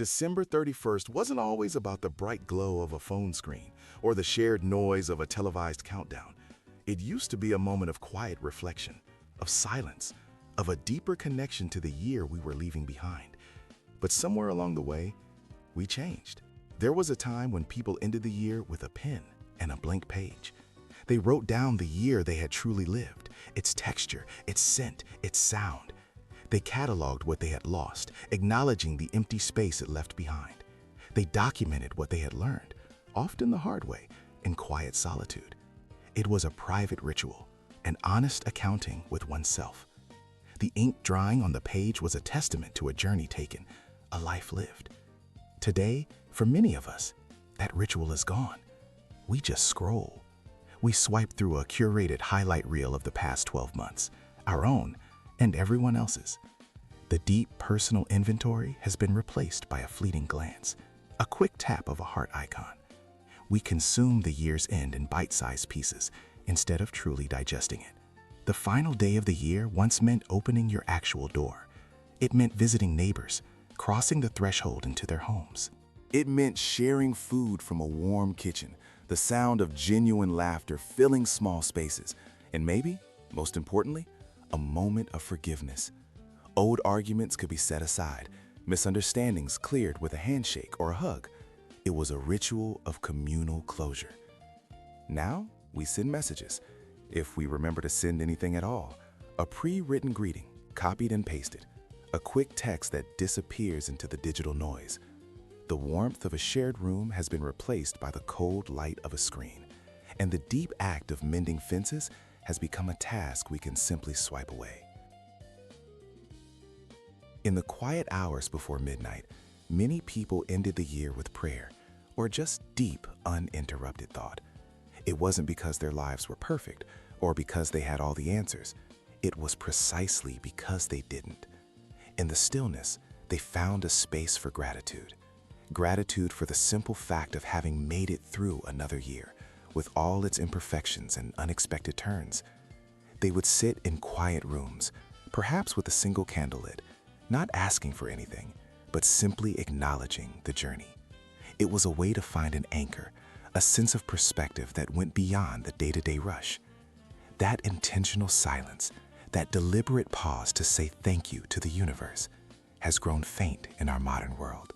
December 31st wasn't always about the bright glow of a phone screen or the shared noise of a televised countdown. It used to be a moment of quiet reflection, of silence, of a deeper connection to the year we were leaving behind. But somewhere along the way, we changed. There was a time when people ended the year with a pen and a blank page. They wrote down the year they had truly lived, its texture, its scent, its sound. They cataloged what they had lost, acknowledging the empty space it left behind. They documented what they had learned, often the hard way, in quiet solitude. It was a private ritual, an honest accounting with oneself. The ink drying on the page was a testament to a journey taken, a life lived. Today, for many of us, that ritual is gone. We just scroll. We swipe through a curated highlight reel of the past 12 months, our own and everyone else's. The deep personal inventory has been replaced by a fleeting glance, a quick tap of a heart icon. We consume the year's end in bite-sized pieces instead of truly digesting it. The final day of the year once meant opening your actual door. It meant visiting neighbors, crossing the threshold into their homes. It meant sharing food from a warm kitchen, the sound of genuine laughter filling small spaces, and maybe, most importantly, a moment of forgiveness. Old arguments could be set aside, misunderstandings cleared with a handshake or a hug. It was a ritual of communal closure. Now, we send messages, if we remember to send anything at all, a pre-written greeting, copied and pasted, a quick text that disappears into the digital noise. The warmth of a shared room has been replaced by the cold light of a screen, and the deep act of mending fences has become a task we can simply swipe away. In the quiet hours before midnight, many people ended the year with prayer, or just deep, uninterrupted thought. It wasn't because their lives were perfect, or because they had all the answers. It was precisely because they didn't. In the stillness, they found a space for gratitude. Gratitude for the simple fact of having made it through another year, with all its imperfections and unexpected turns. They would sit in quiet rooms, perhaps with a single candle lit, not asking for anything, but simply acknowledging the journey. It was a way to find an anchor, a sense of perspective that went beyond the day-to-day rush. That intentional silence, that deliberate pause to say thank you to the universe, has grown faint in our modern world.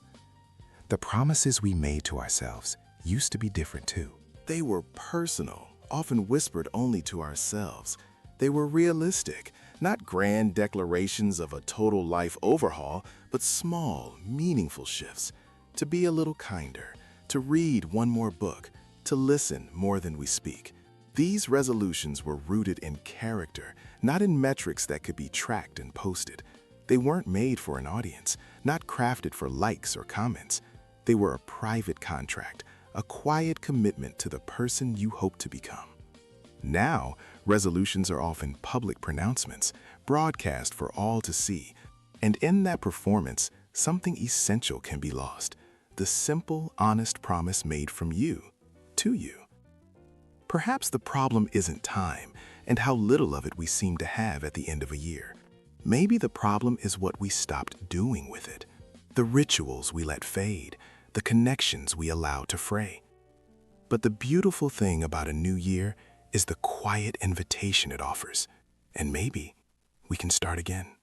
The promises we made to ourselves used to be different too. They were personal, often whispered only to ourselves. They were realistic, not grand declarations of a total life overhaul, but small, meaningful shifts. To be a little kinder, to read one more book, to listen more than we speak. These resolutions were rooted in character, not in metrics that could be tracked and posted. They weren't made for an audience, not crafted for likes or comments. They were a private contract, a quiet commitment to the person you hope to become. Now, resolutions are often public pronouncements, broadcast for all to see. And in that performance, something essential can be lost. The simple, honest promise made from you to you. Perhaps the problem isn't time and how little of it we seem to have at the end of a year. Maybe the problem is what we stopped doing with it. The rituals we let fade, the connections we allow to fray. But the beautiful thing about a new year is the quiet invitation it offers. And maybe we can start again.